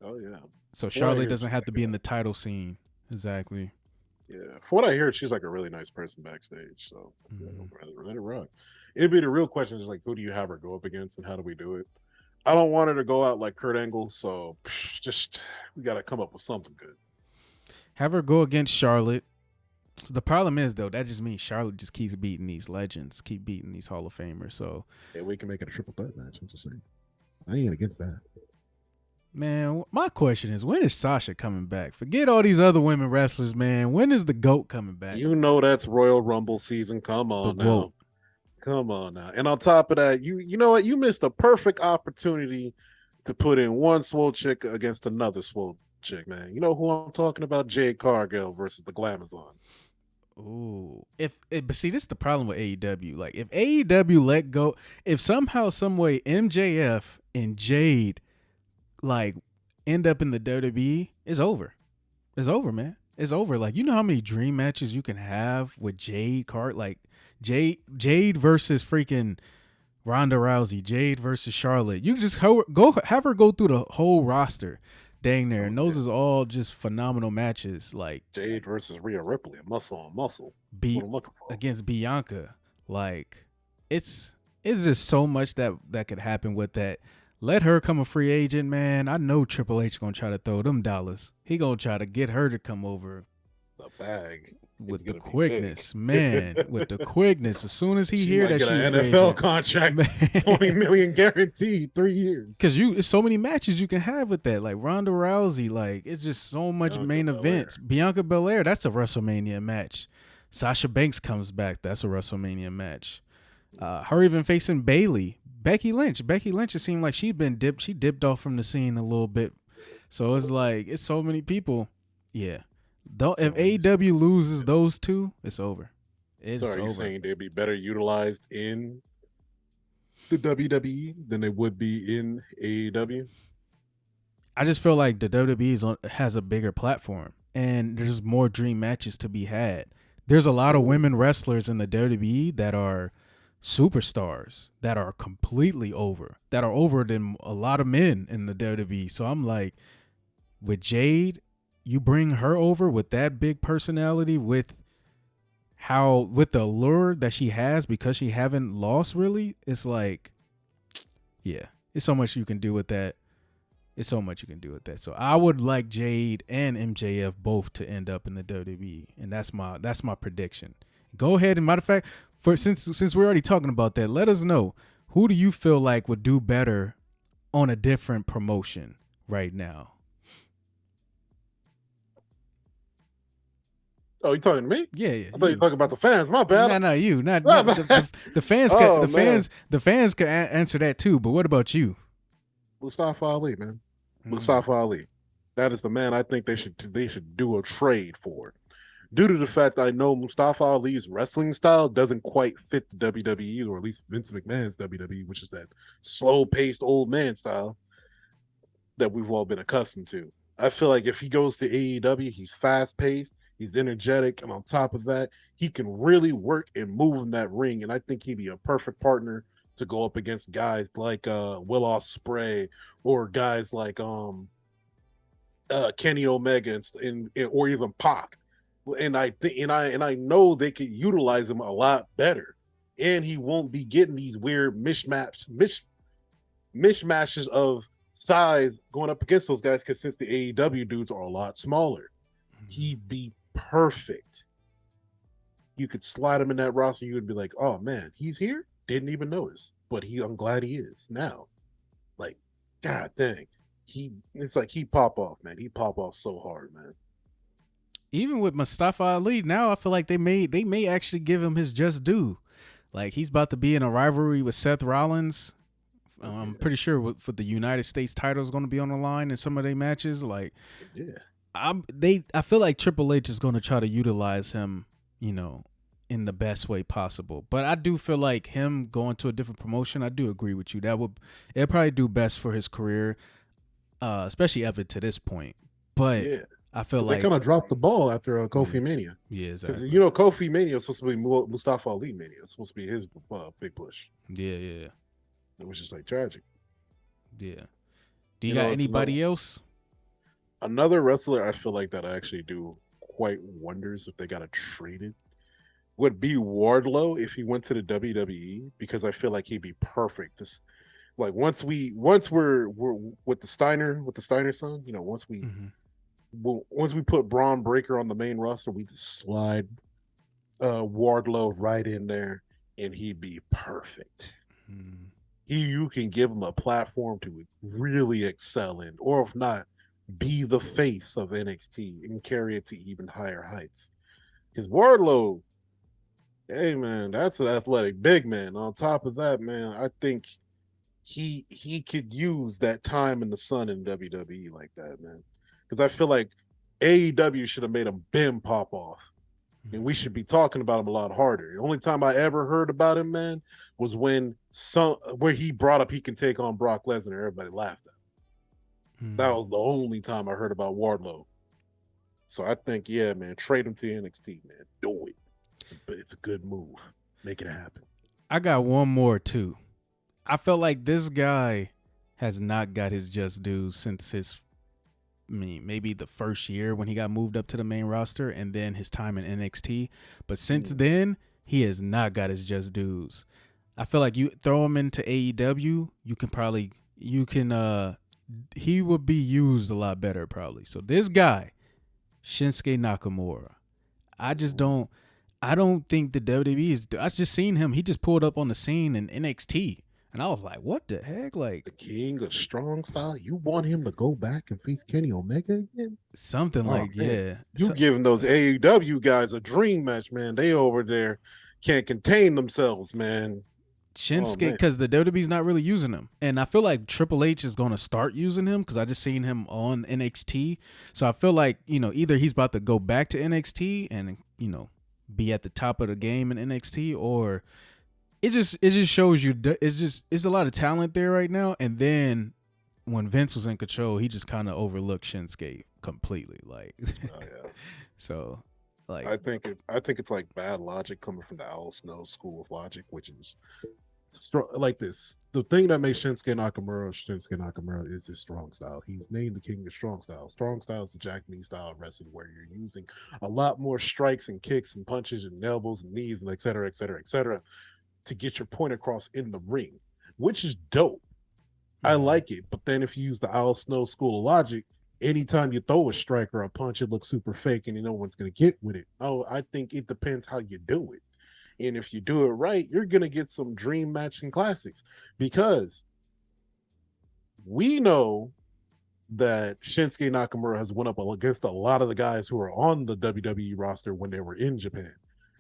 Oh yeah. So Charlotte doesn't have to be in the title scene. Exactly. Yeah. From what I hear, she's like a really nice person backstage. So let it rock. It'd be the real question is like, who do you have her go up against and how do we do it? I don't want her to go out like Kurt Angle, so we got to come up with something good. Have her go against Charlotte. The problem is, though, that just means Charlotte just keeps beating these legends, keep beating these Hall of Famers. So yeah, we can make it a triple threat match. I'm just saying. I ain't against that. Man, my question is, when is Sasha coming back? Forget all these other women wrestlers, man. When is the GOAT coming back? You know that's Royal Rumble season. Come on now. GOAT. Come on now. And on top of that, you know what? You missed a perfect opportunity to put in one swole chick against another swole chick, man. You know who I'm talking about? Jade Cargill versus the Glamazon. Ooh. But see, this is the problem with AEW. Like, if AEW let go, if somehow, some way MJF and Jade like end up in the WWE, it's over. It's over, man. It's over. Like, you know how many dream matches you can have with Jade Cart? Like, Jade versus freaking Ronda Rousey, Jade versus Charlotte. You just go have her go through the whole roster, dang there, and those is all just phenomenal matches. Like Jade versus Rhea Ripley, muscle on muscle. That's what I'm looking for. Against Bianca. Like, it's just so much that could happen with that. Let her come a free agent, man. I know Triple H gonna try to throw them dollars. He gonna try to get her to come over. The bag. With the quickness, man. With the quickness. As soon as he hear that she's an NFL contract, $20 million guaranteed, 3 years. Because it's so many matches you can have with that. Like Ronda Rousey, like it's just so much main events. Bianca Belair, that's a WrestleMania match. Sasha Banks comes back, that's a WrestleMania match. Her even facing Bayley. Becky Lynch, it seemed like she dipped off from the scene a little bit. So it's like, it's so many people. Yeah. If AEW loses those two, it's over. It's over. You're saying they'd be better utilized in the WWE than they would be in AEW? I just feel like the WWE has a bigger platform and there's more dream matches to be had. There's a lot of women wrestlers in the WWE that are superstars, that are completely over, that are over than a lot of men in the WWE. So I'm like, with Jade, you bring her over with that big personality, with the allure that she has because she haven't lost really. It's like, yeah, it's so much you can do with that. It's so much you can do with that. So I would like Jade and MJF both to end up in the WWE, and that's my prediction. Go ahead and matter of fact, for since we're already talking about that, let us know who do you feel like would do better on a different promotion right now. Oh, you talking to me? Yeah, yeah. I thought you were talking about the fans. My bad. No, no, you. Not My the, bad. the fans. Oh, The man. fans. The fans can answer that too. But what about you? Mustafa Ali, man. Mm. Mustafa Ali. That is the man I think they should do a trade for. Due to the fact I know Mustafa Ali's wrestling style doesn't quite fit the WWE, or at least Vince McMahon's WWE, which is that slow-paced old man style that we've all been accustomed to. I feel like if he goes to AEW, he's fast-paced, he's energetic, and on top of that, he can really work and move in that ring. And I think he'd be a perfect partner to go up against guys like Will Ospreay, or guys like Kenny Omega, or even Pac. And I know they could utilize him a lot better, and he won't be getting these weird mishmashes of size going up against those guys, because since the AEW dudes are a lot smaller, he'd be perfect. You could slide him in that roster, you would be like, oh man, he's here, didn't even notice, but I'm glad he is now. Like, god dang, it's like he pop off, man. He pop off so hard, man. Even with Mustafa Ali, now I feel like they may actually give him his just due. Like he's about to be in a rivalry with Seth Rollins. I'm pretty sure for the United States title is going to be on the line in some of their matches. Like, yeah, I feel like Triple H is going to try to utilize him, in the best way possible. But I do feel like him going to a different promotion. I do agree with you. It'd probably do best for his career, especially up to this point. But yeah. I feel they like kind of dropped the ball after Kofi Mania. Yeah, exactly. Because Kofi Mania was supposed to be Mustafa Ali Mania. It's supposed to be his big push. Yeah. It was just like tragic. Yeah. Do you got anybody else? Another wrestler I feel like that actually do quite wonders if they got traded would be Wardlow if he went to the WWE, because I feel like he'd be perfect. Like once we're with the Steiner son, once we put Braun Breaker on the main roster, we just slide Wardlow right in there, and he'd be perfect. You can give him a platform to really excel in, or if not, be the face of NXT and carry it to even higher heights. Because Wardlow, hey man, that's an athletic big man. On top of that, man, I think he could use that time in the sun in WWE like that, man. Because I feel like AEW should have made him Ben pop off, and we should be talking about him a lot harder. The only time I ever heard about him, man, was where he brought up he can take on Brock Lesnar. Everybody laughed at him. That was the only time I heard about Wardlow. So I think, yeah, man, trade him to NXT, man. Do it. It's a good move. Make it happen. I got one more too. I felt like this guy has not got his just due since maybe the first year when he got moved up to the main roster, and then his time in NXT. But since then, he has not got his just dues. I feel like you throw him into AEW, he would be used a lot better probably. So this guy, Shinsuke Nakamura, I don't think the WWE is. I just seen him. He just pulled up on the scene in NXT. And I was like, what the heck? Like, the king of strong style? You want him to go back and face Kenny Omega again? Something yeah. You giving those AEW guys a dream match, man. They over there can't contain themselves, man. Shinsuke, because the WWE's not really using him. And I feel like Triple H is going to start using him because I just seen him on NXT. So I feel like, either he's about to go back to NXT and, be at the top of the game in NXT, or it just shows you it's a lot of talent there right now. And then when Vince was in control, he just kind of overlooked Shinsuke completely. Like, so like I think it's like bad logic coming from the Al Snow school of logic, which is like this. The thing that makes Shinsuke Nakamura is his strong style. He's named the king of strong style. Strong style is the Japanese style of wrestling where you're using a lot more strikes and kicks and punches and elbows and knees and et cetera, to get your point across in the ring, which is dope. I like it. But then if you use the Al Snow school of logic, anytime you throw a strike or a punch, it looks super fake and no one's going to get with it. Oh, I think it depends how you do it. And if you do it right, you're going to get some dream matching classics because we know that Shinsuke Nakamura has went up against a lot of the guys who are on the WWE roster when they were in Japan.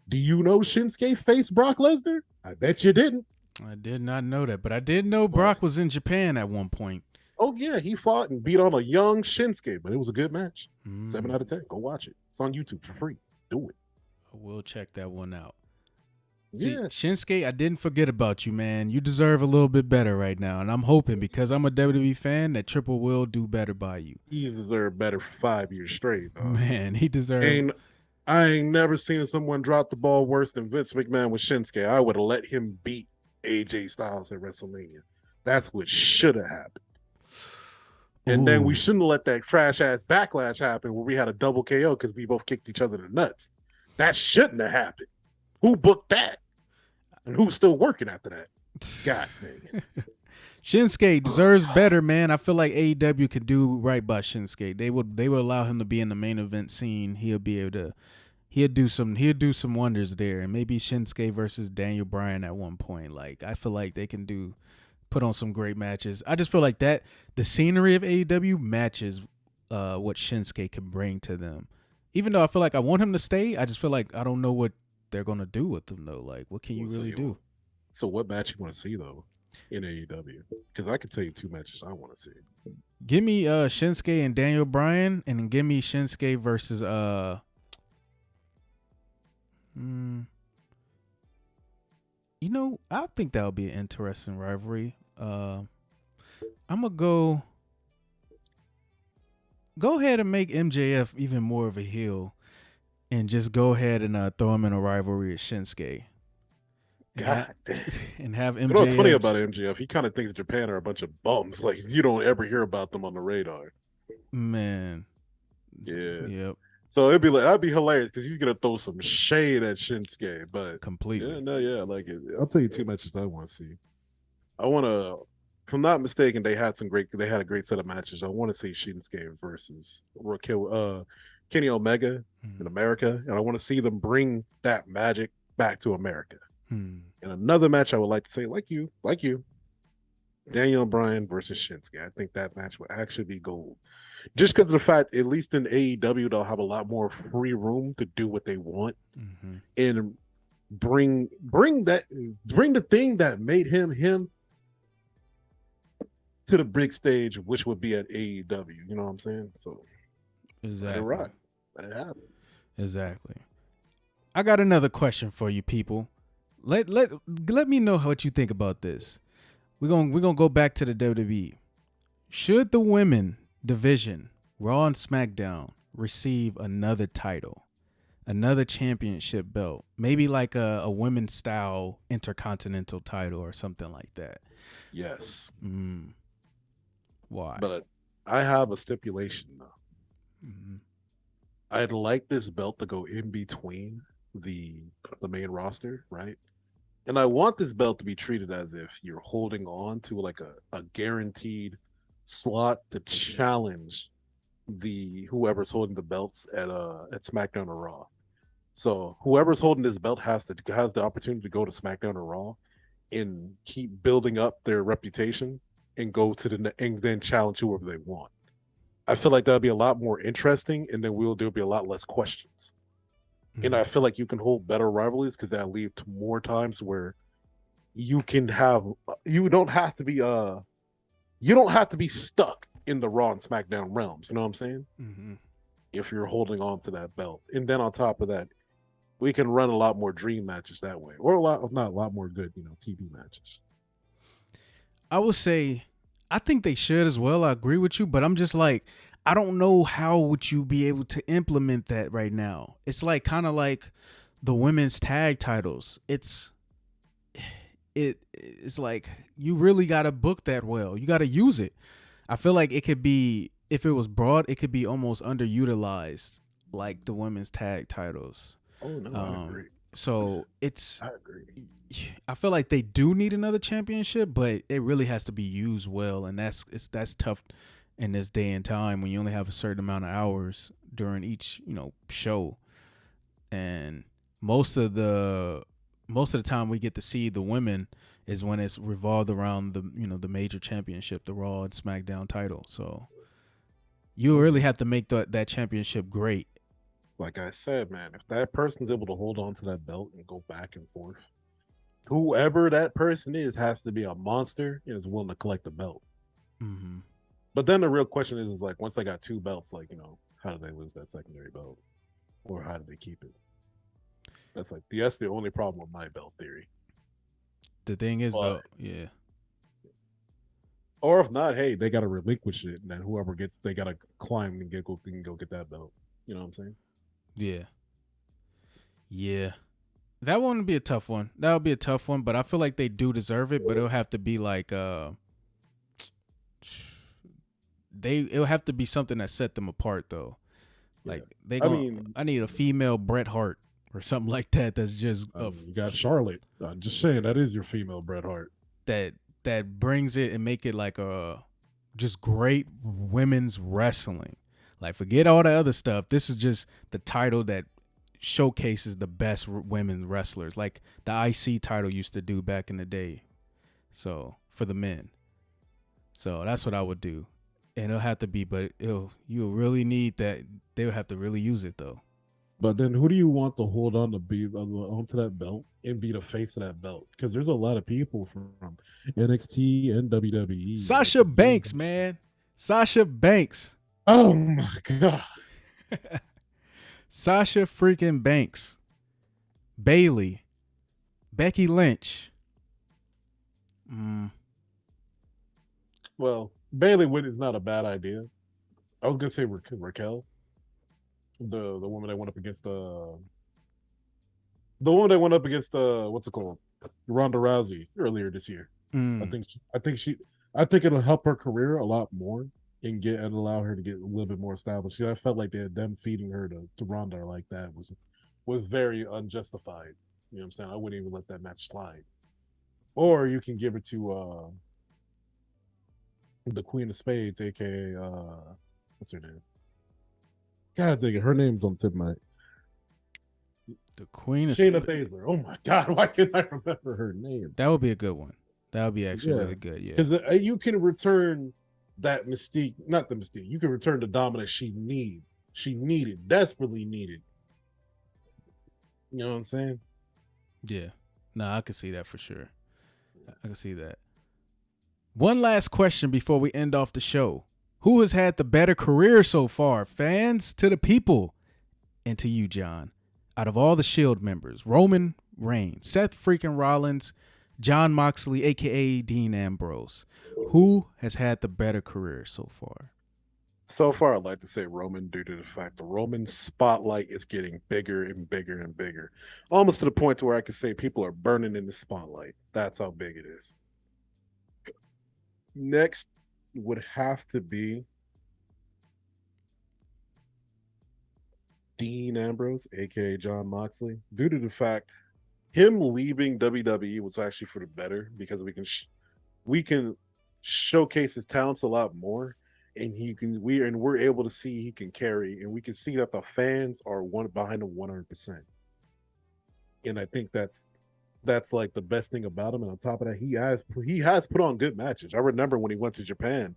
Do you know Shinsuke faced Brock Lesnar? I bet you didn't. I did not know that, but I did know Brock was in Japan at one point. Oh, yeah, he fought and beat on a young Shinsuke, but it was a good match. 7 out of 10. Go watch it. It's on YouTube for free. Do it. We'll check that one out. See, Shinsuke, I didn't forget about you, man. You deserve a little bit better right now, and I'm hoping because I'm a WWE fan that Triple will do better by you. He's deserved better for 5 years straight. Dog. Man, he deserved. I ain't never seen someone drop the ball worse than Vince McMahon with Shinsuke. I would have let him beat AJ Styles at WrestleMania. That's what should have happened. And then we shouldn't have let that trash ass backlash happen where we had a double KO because we both kicked each other in the nuts. That shouldn't have happened. Who booked that? And who's still working after that? God dang it. Shinsuke deserves better, man. I feel like AEW could do right by Shinsuke. They would allow him to be in the main event scene. He'll do some wonders there. And maybe Shinsuke versus Daniel Bryan at one point. Like I feel like they can put on some great matches. I just feel like that the scenery of AEW matches what Shinsuke can bring to them. Even though I feel like I want him to stay, I just feel like I don't know what they're gonna do with him though. Like, what can you really do? So, what match you want to see though in AEW? Because I can tell you 2 matches I want to see. Give me Shinsuke and Daniel Bryan, and then give me Shinsuke versus You know, I think that would be an interesting rivalry. I'm gonna go ahead and make MJF even more of a heel. And just go ahead and throw him in a rivalry with Shinsuke. God and have MJF. You know what's funny about MJF? He kind of thinks Japan are a bunch of bums. Like, you don't ever hear about them on the radar. Man. Yeah. Yep. So that'd be hilarious because he's gonna throw some shade at Shinsuke, but completely. Yeah, I like it. I'll tell you 2 matches I want to see. I want to, if I'm not mistaken, they had a great set of matches. I want to see Shinsuke versus Kenny Omega in America, and I want to see them bring that magic back to America. And another match I would like to say, like you, Daniel Bryan versus Shinsuke. I think that match would actually be gold. Just because of the fact, at least in AEW, they'll have a lot more free room to do what they want and bring the thing that made him to the big stage, which would be at AEW. You know what I'm saying? So exactly. Let it rock. Let it happen. Exactly. I got another question for you people. Let me know what you think about this. We're gonna go back to the WWE. Should the women division, Raw and SmackDown, receive another title, another championship belt, maybe like a women's style intercontinental title or something like that? Yes. Why? But I have a stipulation though. I'd like this belt to go in between the main roster, right? And I want this belt to be treated as if you're holding on to like a guaranteed slot to challenge whoever's holding the belts at SmackDown or Raw. So whoever's holding this belt has the opportunity to go to SmackDown or Raw and keep building up their reputation and go to and then challenge whoever they want. I feel like that'd be a lot more interesting, and then there'll be a lot less questions. And I feel like you can hold better rivalries because that leads to more times where you don't have to be stuck in the Raw and SmackDown realms. You know what I'm saying? If you're holding on to that belt, and then on top of that, we can run a lot more dream matches that way, or not a lot more good, TV matches. I would say, I think they should as well. I agree with you, but I'm just like, I don't know how would you be able to implement that right now. It's like kind of like the women's tag titles. It's like you really got to book that well. You got to use it. I feel like it could be, if it was broad, it could be almost underutilized, like the women's tag titles. Oh no, I agree. So it's I agree. I feel like they do need another championship, but it really has to be used well, and that's tough in this day and time when you only have a certain amount of hours during each show, and most of the most of the time we get to see the women is when it's revolved around the major championship, the Raw and SmackDown title. So you really have to make that championship great. Like I said, man, if that person's able to hold on to that belt and go back and forth, whoever that person is has to be a monster and is willing to collect the belt. Mm-hmm. But then the real question is like, once they got two belts, like, how did they lose that secondary belt? Or how did they keep it? That's the only problem with my belt theory. The thing is, But, though, yeah, or if not, hey, they got to relinquish it, and then whoever gets, they got to climb and go get that belt. You know what I'm saying? yeah, yeah. That one would be a tough one. That would be a tough one, but I feel like they do deserve it. But it'll have to be like it'll have to be something that set them apart though. Like I need a female Bret Hart or something like that. That's just you got Charlotte. I'm just saying that is your female Bret Hart. That brings it and make it like a just great women's wrestling. Like forget all the other stuff. This is just the title that showcases the best women wrestlers, like the IC title used to do back in the day. So for the men, so that's what I would do, and it'll have to be. But you'll really need that. They'll have to really use it though. But then who do you want to hold on to be onto that belt and be the face of that belt? Because there's a lot of people from NXT and WWE. Sasha Banks, man. Sasha Banks. Oh my god. Sasha freaking Banks. Bailey. Becky Lynch. Well, Bailey win is not a bad idea. I was gonna say Raquel, the woman that went up against what's it called, Ronda Rousey earlier this year. I think it'll help her career a lot more and allow her to get a little bit more established. I felt like them feeding her to Ronda like that was very unjustified. You know what I'm saying? I wouldn't even let that match slide. Or you can give it to the Queen of Spades, aka what's her name? God dang it, her name's on the tip of my. The Queen of Shayna Baszler. Oh my god, why can't I remember her name? That would be a good one. That would be actually really good. Yeah, because you can return that mystique, not the mystique. You can return the dominance she desperately needed. You know what I'm saying? Yeah. No, I can see that for sure. I can see that. One last question before we end off the show. Who has had the better career so far? Fans to the people and to you, John. Out of all the Shield members, Roman Reigns, Seth freaking Rollins, Jon Moxley, a.k.a. Dean Ambrose. Who has had the better career so far? So far, I'd like to say Roman due to the fact the Roman spotlight is getting bigger and bigger and bigger. Almost to the point where I could say people are burning in the spotlight. That's how big it is. Next would have to be Dean Ambrose, a.k.a. Jon Moxley, due to the fact him leaving WWE was actually for the better because we can showcase his talents a lot more, and we're able to see he can carry, and we can see that the fans are behind him 100%. And I think that's like the best thing about him. And on top of that, he has put on good matches. I remember when he went to Japan,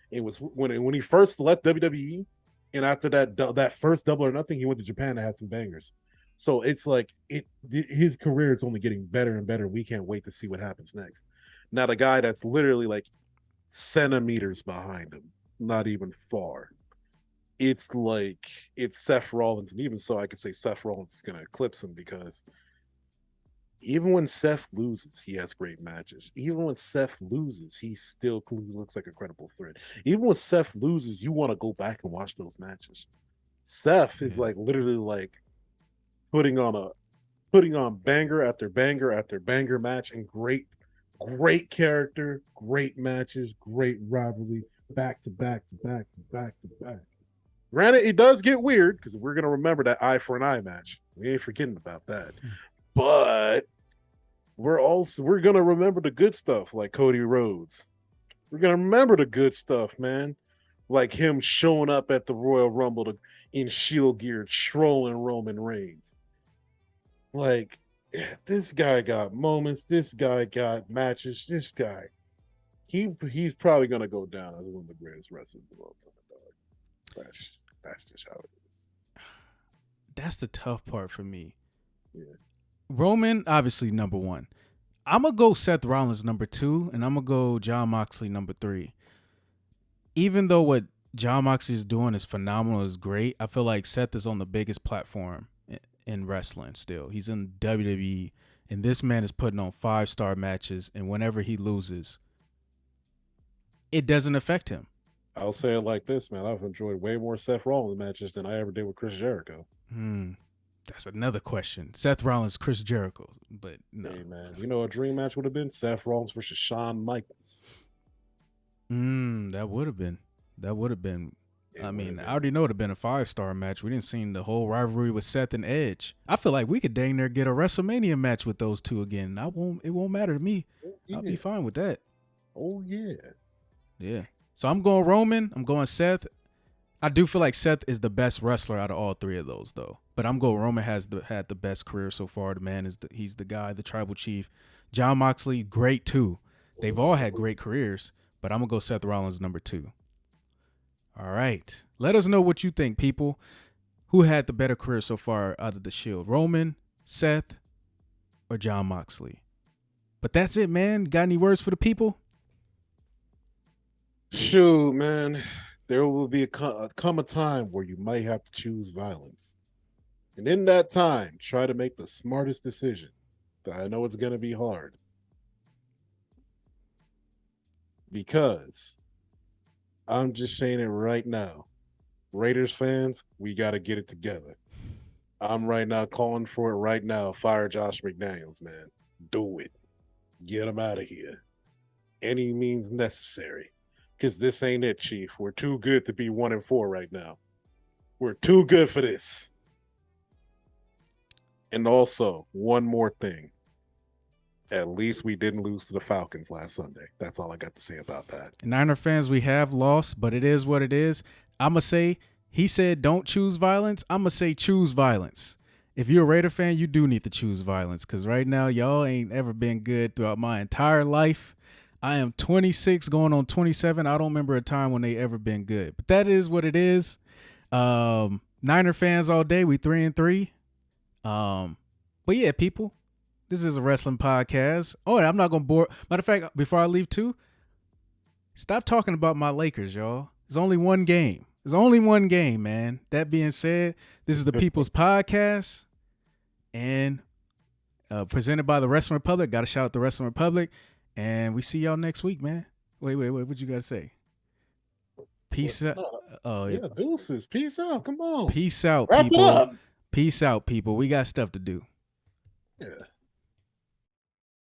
it was when he first left WWE, and after that first Double or Nothing, he went to Japan and had some bangers. So it's like his career is only getting better and better. We can't wait to see what happens next. Now the guy that's literally like centimeters behind him, not even far. It's Seth Rollins, and even so, I could say Seth Rollins is going to eclipse him because even when Seth loses, he has great matches. Even when Seth loses, he still looks like a credible threat. Even when Seth loses, you want to go back and watch those matches. Seth is like literally like putting on banger after banger after banger match, and great character, great matches, great rivalry, back to back to back to back to back. Granted, it does get weird because we're gonna remember that eye for an eye match. We ain't forgetting about that. But we're gonna remember the good stuff, like Cody Rhodes. We're gonna remember the good stuff, man. Like him showing up at the Royal Rumble in Shield gear, trolling Roman Reigns. Like, this guy got moments. This guy got matches. This guy, he's probably gonna go down as one of the greatest wrestlers of all time, dog. That's just how it is. That's the tough part for me. Yeah. Roman, obviously number one. I'm gonna go Seth Rollins number 2, and I'm gonna go Jon Moxley number 3. Even though what Jon Moxley is doing is phenomenal, is great, I feel like Seth is on the biggest platform in wrestling still. He's in WWE, and this man is putting on 5-star matches, and whenever he loses, it doesn't affect him. I'll say it like this, man. I've enjoyed way more Seth Rollins matches than I ever did with Chris Jericho. That's another question. Seth Rollins, Chris Jericho, but no. Hey, man, you know a dream match would have been Seth Rollins versus Shawn Michaels. That would have been. I mean, I already know it would have been a 5-star match. We didn't see the whole rivalry with Seth and Edge. I feel like we could dang near get a WrestleMania match with those two again. It won't matter to me. I'll be fine with that. Oh, yeah. Yeah. So I'm going Roman. I'm going Seth. I do feel like Seth is the best wrestler out of all 3 of those, though. But I'm going Roman had the best career so far. The man he's the guy, the tribal chief. Jon Moxley, great too. They've all had great careers, but I'm gonna go Seth Rollins number 2. All right. Let us know what you think, people. Who had the better career so far out of the Shield? Roman, Seth, or Jon Moxley? But that's it, man. Got any words for the people? Shoot, man. There will be come a time where you might have to choose violence. And in that time, try to make the smartest decision. I know it's going to be hard. Because I'm just saying it right now. Raiders fans, we got to get it together. I'm right now calling for it right now. Fire Josh McDaniels, man. Do it. Get him out of here. Any means necessary. Because this ain't it, Chief. We're too good to be 1-4 right now. We're too good for this. And also, one more thing. At least we didn't lose to the Falcons last Sunday. That's all I got to say about that. Niner fans, we have lost, but it is what it is. I'm going to say, he said don't choose violence. I'm going to say choose violence. If you're a Raider fan, you do need to choose violence, because right now, y'all ain't ever been good throughout my entire life. I am 26 going on 27. I don't remember a time when they ever been good. But that is what it is. Niner fans all day. We 3-3. But yeah, people, this is a wrestling podcast. Oh, I'm not going to bore. Matter of fact, before I leave too, stop talking about my Lakers, y'all. There's only one game. There's only one game, man. That being said, this is the People's Podcast and presented by the Wrestling Republic. Got to shout out the Wrestling Republic. And we see y'all next week, man. Wait. What you got to say? Peace out. Yeah, deuces. Peace out. Come on. Peace out, Wrap people. it up. Peace out, people. We got stuff to do. Yeah.